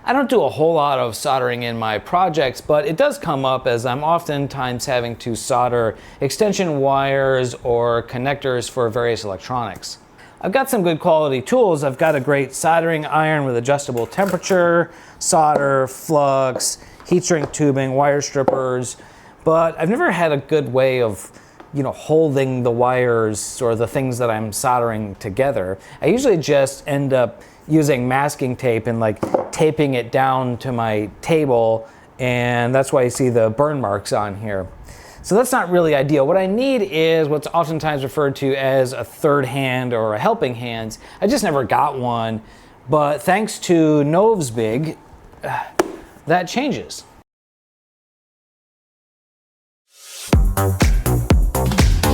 I don't do a whole lot of soldering in my projects, but it does come up as I'm oftentimes having to solder extension wires or connectors for various electronics. I've got some good quality tools. I've got a great soldering iron with adjustable temperature, solder, flux, heat shrink tubing, wire strippers, but I've never had a good way of holding the wires or the things that I'm soldering together. I usually just end up using masking tape and like taping it down to my table, and that's why you see the burn marks on here. So that's not really ideal. What I need is what's oftentimes referred to as a third hand or a helping hand. I just never got one, but thanks to NOEVSBIG, that changes.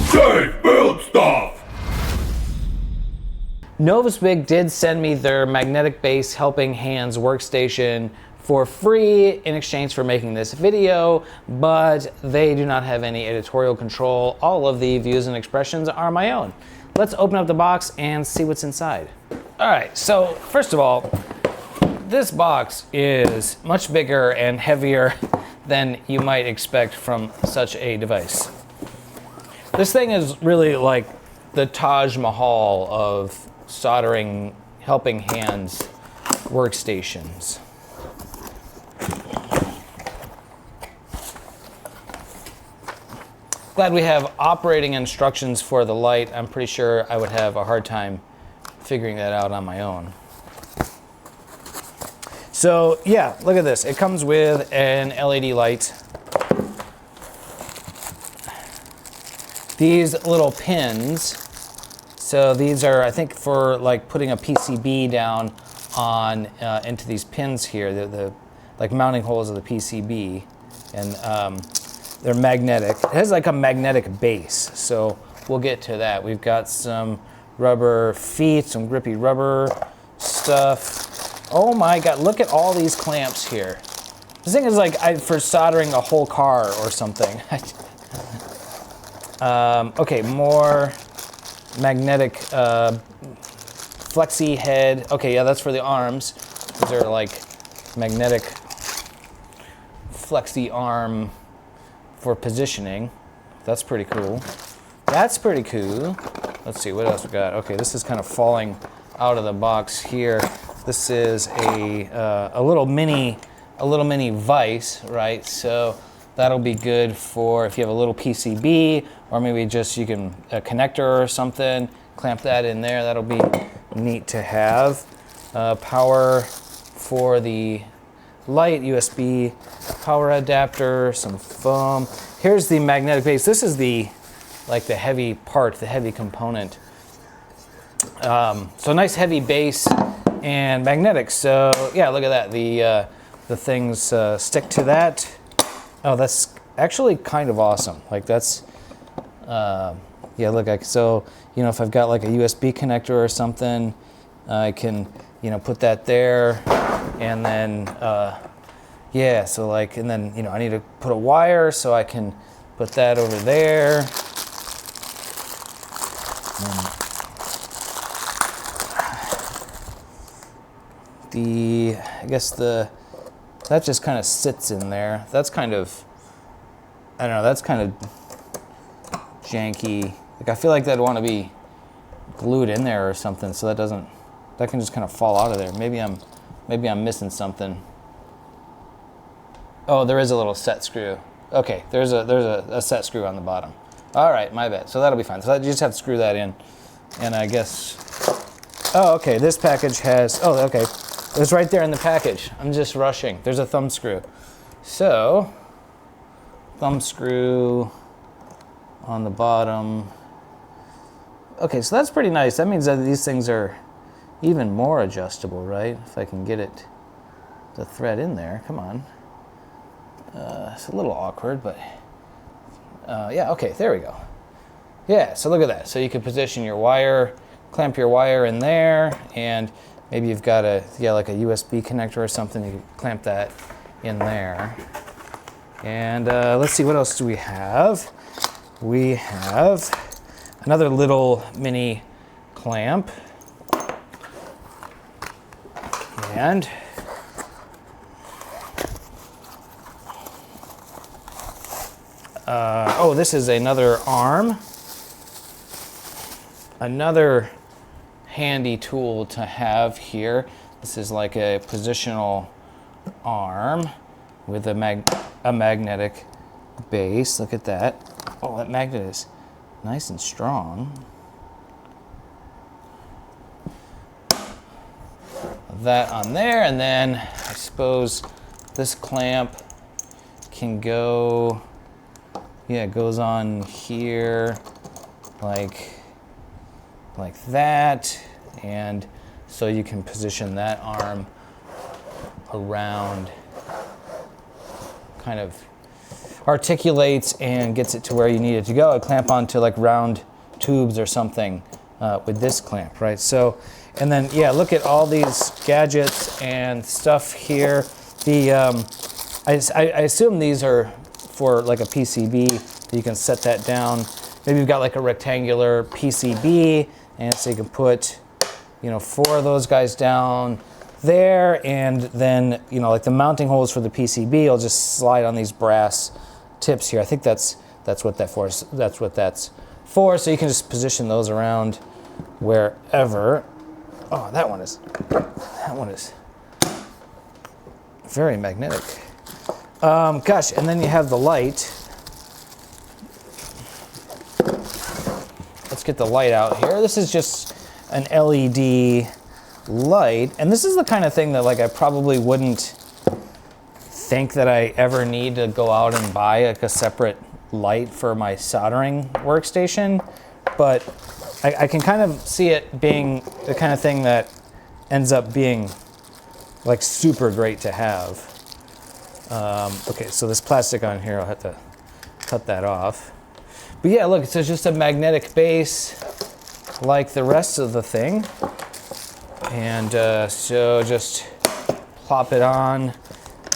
Safe build stuff! NOEVSBIG did send me their magnetic base helping hands workstation for free in exchange for making this video, but they do not have any editorial control. All of the views and expressions are my own. Let's open up the box and see what's inside. All right, so first of all, this box is much bigger and heavier than you might expect from such a device. This thing is really like the Taj Mahal of soldering helping hands workstations. Glad we have operating instructions for the light. I'm pretty sure I would have a hard time figuring that out on my own. So yeah, look at this. It comes with an LED light. These little pins, so these are, I think, for like putting a PCB down on into these pins here, the like mounting holes of the PCB, and they're magnetic. It has like a magnetic base, so we'll get to that. We've got some rubber feet, some grippy rubber stuff. Oh my God, look at all these clamps here. This thing is like for soldering a whole car or something. Okay, more magnetic flexi head. Okay, yeah, that's for the arms. These are like magnetic flexi arm for positioning. That's pretty cool. That's pretty cool. Let's see, what else we got? Okay, this is kind of falling out of the box here. This is a little mini vise, right? So that'll be good for if you have a little PCB, or maybe just a connector or something, clamp that in there. That'll be neat to have. Power for the light, USB power adapter, some foam. Here's the magnetic base. This is the heavy part, the heavy component. So nice heavy base and magnetic. So yeah, look at that. The things stick to that. Oh, that's actually kind of awesome. Like that's, yeah, look, so, if I've got like a USB connector or something, I can, put that there, and then, yeah, so like, and then, I need to put a wire, so I can put that over there. That just kind of sits in there. That's kind of, I don't know, that's kind of janky. Like I feel like that'd want to be glued in there or something, so that can just kind of fall out of there. Maybe I'm missing something. Oh, there is a little set screw. Okay, there's a set screw on the bottom. All right, my bad. So that'll be fine. So you just have to screw that in, and I guess. Oh, okay. This package has. Oh, okay. It's right there in the package. I'm just rushing. There's a thumb screw. So, thumb screw on the bottom. Okay, so that's pretty nice. That means that these things are even more adjustable, right? If I can get the thread in there. Come on. It's a little awkward, but yeah, okay, there we go. Yeah, so look at that. So you can position your wire, clamp your wire in there, and maybe you've got like a USB connector or something, you can clamp that in there. And let's see, what else do we have? We have another little mini clamp. And Oh, this is another arm. Another handy tool to have here. This is like a positional arm with a magnetic base. Look at that. Oh, that magnet is nice and strong. That on there, and then I suppose this clamp can go, yeah, it goes on here like that, and so you can position that arm around, kind of articulates and gets it to where you need it to go. A clamp onto like round tubes or something with this clamp, right? So, and then yeah, look at all these gadgets and stuff here. The I assume these are for like a PCB. You can set that down. Maybe you've got like a rectangular PCB, and so you can put, you know, 4 of those guys down there, and then, you know, like the mounting holes for the PCB will just slide on these brass tips here. I think that's what that for. That's what that's for. So you can just position those around wherever. Oh, that one is very magnetic. Gosh, and then you have the light. Let's get the light out here. This is just an LED light, and this is the kind of thing that like I probably wouldn't think that I ever need to go out and buy like a separate light for my soldering workstation, but I can kind of see it being the kind of thing that ends up being like super great to have. Okay, so this plastic on here, I'll have to cut that off. But yeah, look, it's just a magnetic base like the rest of the thing. And so just plop it on,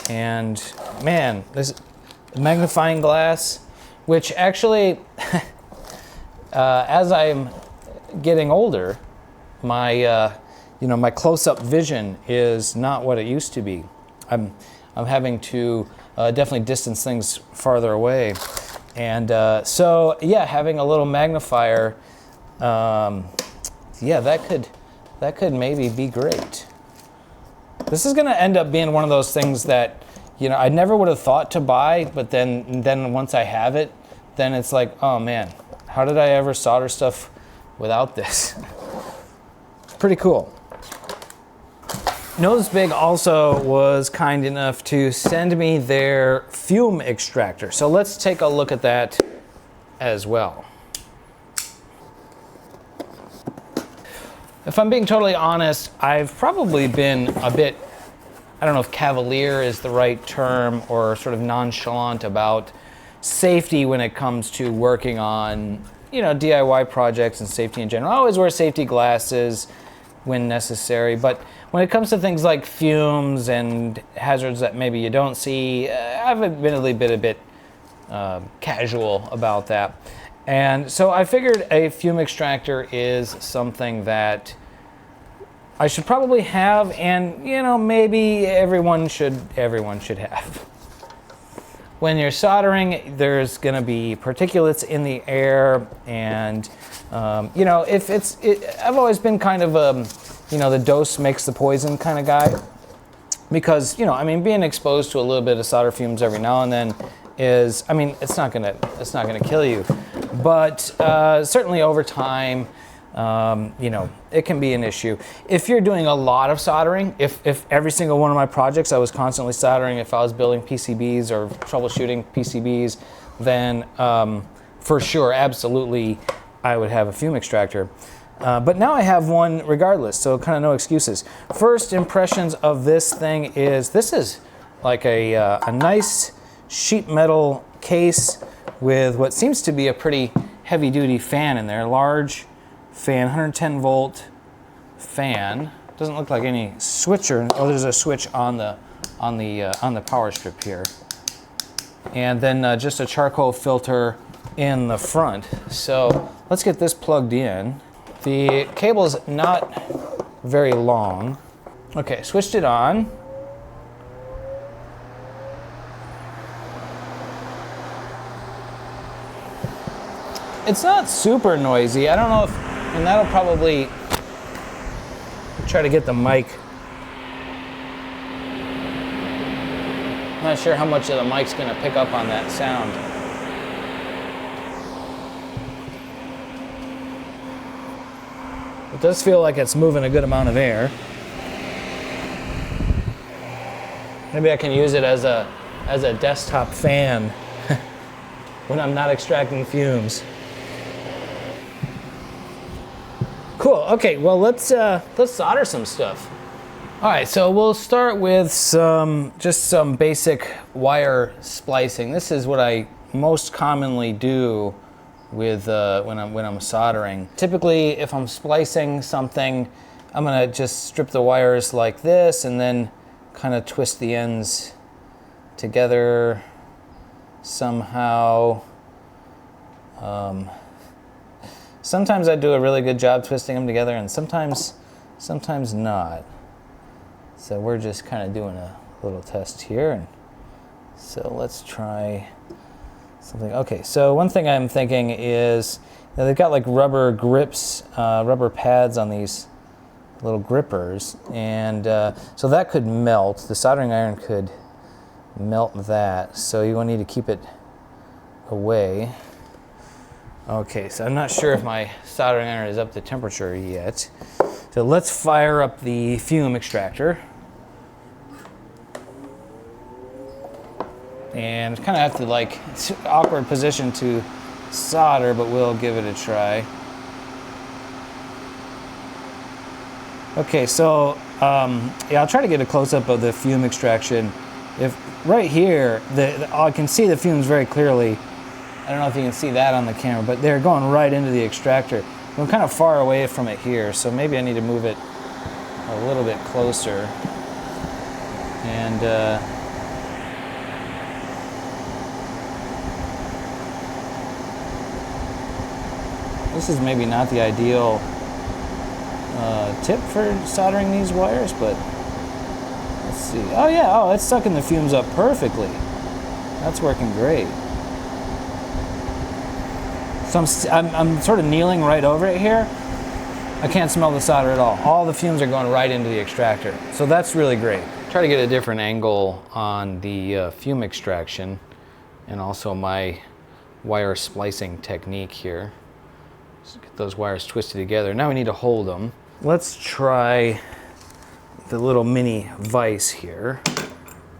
and man, this magnifying glass, which actually, as I'm getting older, my my close-up vision is not what it used to be. I'm having to definitely distance things farther away, and so yeah, having a little magnifier, yeah, that could maybe be great. This is going to end up being one of those things that, you know, I never would have thought to buy, but then once I have it, then it's like, oh man, how did I ever solder stuff without this? It's pretty cool. NOEVSBIG also was kind enough to send me their Fume extractor. So let's take a look at that as well. If I'm being totally honest, I've probably been a bit, I don't know if cavalier is the right term, or sort of nonchalant about safety when it comes to working on, you know, DIY projects and safety in general. I always wear safety glasses when necessary, but when it comes to things like fumes and hazards that maybe you don't see, I've admittedly been a bit casual about that. And so I figured a fume extractor is something that I should probably have, and you know, maybe everyone should have. When you're soldering, there's going to be particulates in the air, and you know, I've always been kind of you know, the dose makes the poison kind of guy, because, you know, I mean, being exposed to a little bit of solder fumes every now and then is, I mean, it's not gonna kill you, but certainly over time, you know, it can be an issue. If you're doing a lot of soldering, if every single one of my projects I was constantly soldering, if I was building PCBs or troubleshooting PCBs, then for sure, absolutely, I would have a fume extractor. But now I have one regardless, so kind of no excuses. First impressions of this thing is, this is like a nice sheet metal case with what seems to be a pretty heavy duty fan in there. Large fan, 110 volt fan. Doesn't look like any switcher. Oh, there's a switch on the power strip here. And then just a charcoal filter in the front. So let's get this plugged in. The cable's not very long. Okay, switched it on. It's not super noisy. I don't know if, and that'll probably try to get the mic. I'm not sure how much of the mic's gonna pick up on that sound. It does feel like it's moving a good amount of air. Maybe I can use it as a desktop fan when I'm not extracting fumes. Cool. Okay. Well, let's solder some stuff. All right. So we'll start with just some basic wire splicing. This is what I most commonly do with when I'm soldering. Typically, if I'm splicing something, I'm gonna just strip the wires like this and then kind of twist the ends together somehow. Sometimes I do a really good job twisting them together, and sometimes not. So we're just kind of doing a little test here, and so let's try something. Okay, so one thing I'm thinking is, you know, they've got like rubber grips, rubber pads on these little grippers, and so that could melt. The soldering iron could melt that, so you will need to keep it away. Okay, so I'm not sure if my soldering iron is up to temperature yet. So let's fire up the fume extractor. And kind of have to, like, it's an awkward position to solder, but we'll give it a try. Okay, so yeah, I'll try to get a close-up of the fume extraction. If right here, I can see the fumes very clearly. I don't know if you can see that on the camera, but they're going right into the extractor. I'm kind of far away from it here, so maybe I need to move it a little bit closer. And this is maybe not the ideal tip for soldering these wires, but let's see. Oh yeah, oh, it's sucking the fumes up perfectly. That's working great. So I'm sort of kneeling right over it here. I can't smell the solder at all. All the fumes are going right into the extractor. So that's really great. Try to get a different angle on the fume extraction and also my wire splicing technique here. Just get those wires twisted together. Now we need to hold them. Let's try the little mini vise here.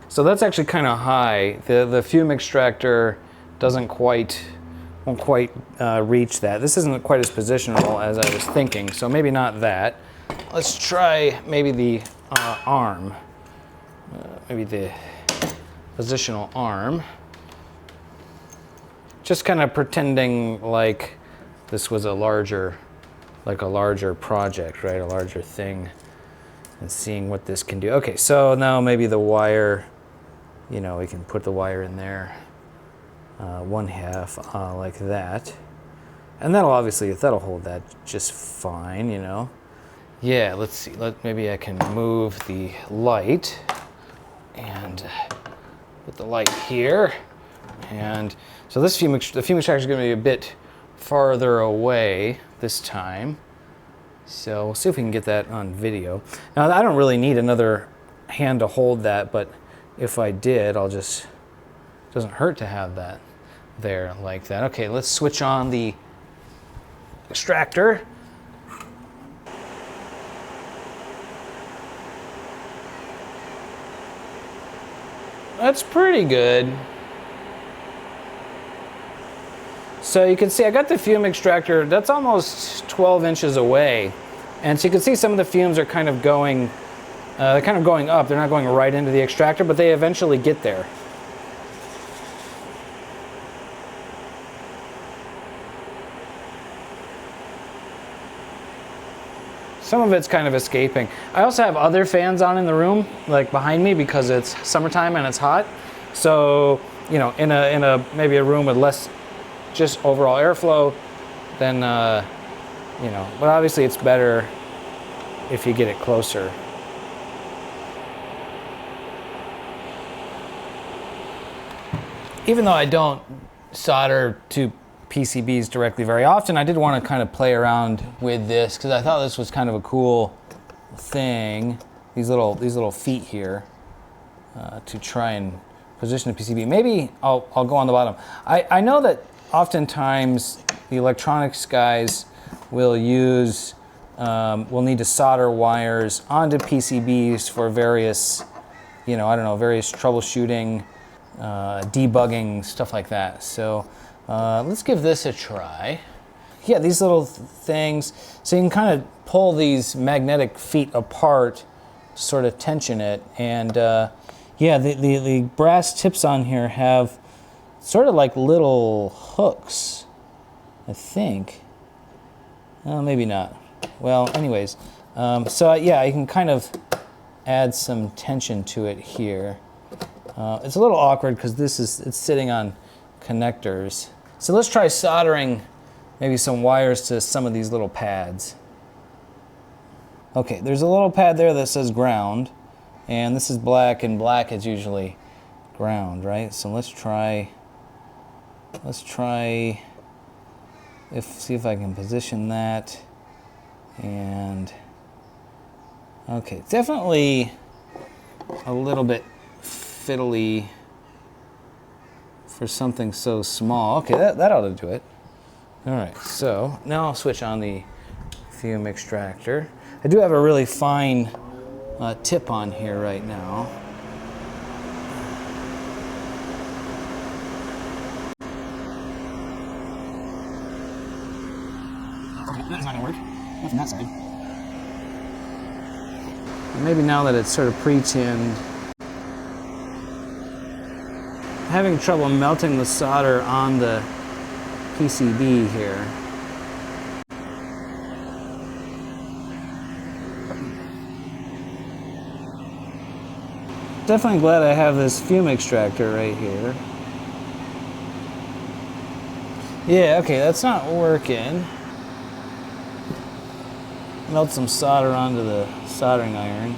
So that's actually kind of high. The fume extractor won't quite reach that. This isn't quite as positionable as I was thinking, so maybe not that. Let's try maybe the arm, maybe the positional arm. Just kind of pretending like this was a larger project, right? A larger thing, and seeing what this can do. Okay, so now maybe the wire, you know, we can put the wire in there. One half like that, and that'll hold that just fine, you know. Yeah, let's see. Maybe I can move the light and put the light here, and so the fume extractor is going to be a bit farther away this time. So we'll see if we can get that on video. Now I don't really need another hand to hold that, but if I did, it doesn't hurt to have that there like that. Okay, let's switch on the extractor. That's pretty good. So you can see I got the fume extractor, that's almost 12 inches away. And so you can see some of the fumes are kind of going up. They're not going right into the extractor, but they eventually get there. Some of it's kind of escaping. I also have other fans on in the room, like behind me, because it's summertime and it's hot. So, you know, in a maybe a room with less just overall airflow, then you know, but obviously it's better if you get it closer. Even though I don't solder to PCBs directly very often. I did want to kind of play around with this because I thought this was kind of a cool thing. These little feet here to try and position the PCB. Maybe I'll go on the bottom. I know that oftentimes the electronics guys will use will need to solder wires onto PCBs for various, you know, I don't know, various troubleshooting, debugging, stuff like that. So let's give this a try. Yeah, these little things, so you can kind of pull these magnetic feet apart to sort of tension it. And yeah, the brass tips on here have sort of like little hooks, I think. Maybe not. Well, anyways, so yeah, you can kind of add some tension to it here. It's a little awkward because it's sitting on connectors. So let's try soldering maybe some wires to some of these little pads. Okay, there's a little pad there that says ground, and this is black, and black is usually ground, right? So let's try see if I can position that. And okay, it's definitely a little bit fiddly for something so small. Okay, that ought to do it. All right, so now I'll switch on the Fume extractor. I do have a really fine tip on here right now. Okay, that's not gonna work. Not from that side. Maybe now that it's sort of pre-tinned, I'm having trouble melting the solder on the PCB here. Definitely glad I have this Fume extractor right here. Yeah, okay, that's not working. Melt some solder onto the soldering iron.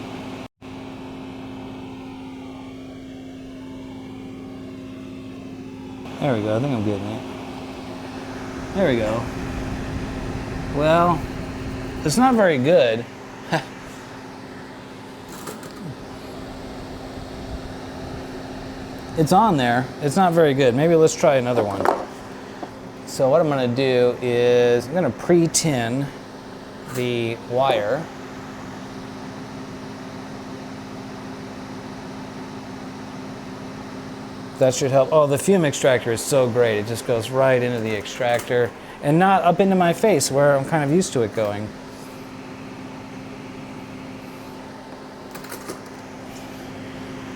There we go, I think I'm getting it. There we go. Well, it's not very good. It's on there. It's not very good. Maybe let's try another one. So what I'm going to do is I'm going to pre-tin the wire. That should help. Oh, the Fume extractor is so great. It just goes right into the extractor and not up into my face where I'm kind of used to it going.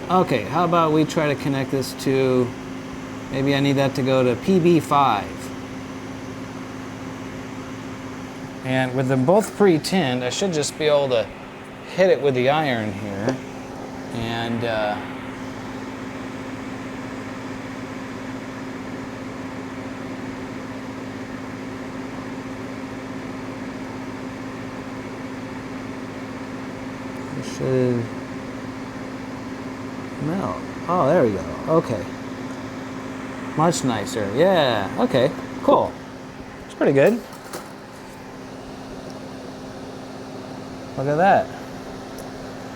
Okay, how about we try to connect this to, maybe I need that to go to PB5. And with them both pre-tinned, I should just be able to hit it with the iron here. And it should melt. Oh, there we go. Okay. Much nicer. Yeah. Okay. Cool. It's pretty good. Look at that.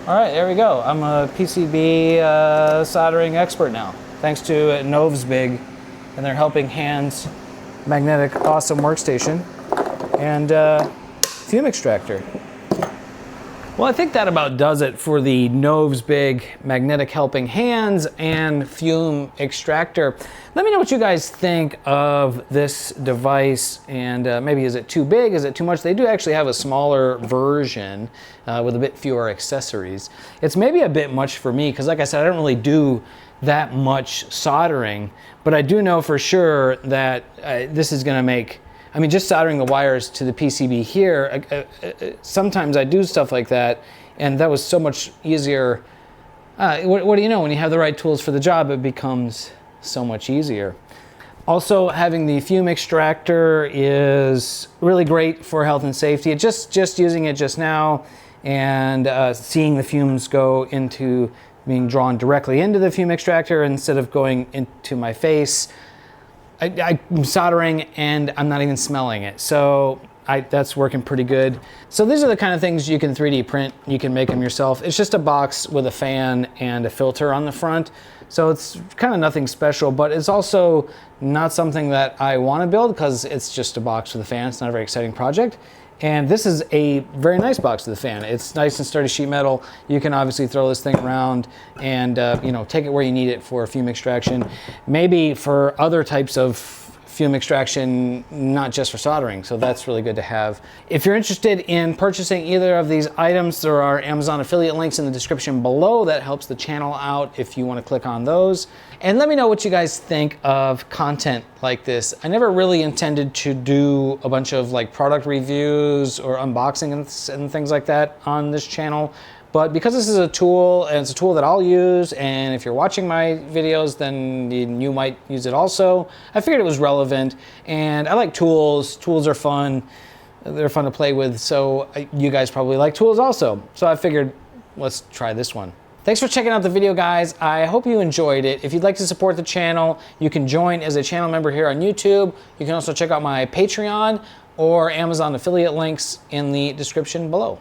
All right, there we go. I'm a PCB soldering expert now, thanks to NOEVSBIG and their Helping Hands magnetic awesome workstation and Fume extractor. Well, I think that about does it for the NOEVSBIG magnetic helping hands and Fume extractor. Let me know what you guys think of this device, and maybe is it too big, is it too much? They do actually have a smaller version with a bit fewer accessories. It's maybe a bit much for me because, like I said, I don't really do that much soldering, but I do know for sure that this is going to make, I mean, just soldering the wires to the PCB here, sometimes I do stuff like that, and that was so much easier. What do you know, when you have the right tools for the job, it becomes so much easier. Also, having the Fume extractor is really great for health and safety. Just using it just now and seeing the fumes go into being drawn directly into the Fume extractor instead of going into my face. I'm soldering and I'm not even smelling it. So that's working pretty good. So these are the kind of things you can 3D print. You can make them yourself. It's just a box with a fan and a filter on the front. So it's kind of nothing special, but it's also not something that I want to build because it's just a box with a fan. It's not a very exciting project. And this is a very nice box with a fan. It's nice and sturdy sheet metal. You can obviously throw this thing around and you know, take it where you need it for fume extraction. Maybe for other types of fume extraction, not just for soldering. So that's really good to have. If you're interested in purchasing either of these items, there are Amazon affiliate links in the description below. That helps the channel out if you want to click on those. And let me know what you guys think of content like this. I never really intended to do a bunch of like product reviews or unboxing and things like that on this channel. But because this is a tool, and it's a tool that I'll use, and if you're watching my videos, then you might use it also, I figured it was relevant. And I like tools. Tools are fun. They're fun to play with, so you guys probably like tools also. So I figured, let's try this one. Thanks for checking out the video, guys. I hope you enjoyed it. If you'd like to support the channel, you can join as a channel member here on YouTube. You can also check out my Patreon or Amazon affiliate links in the description below.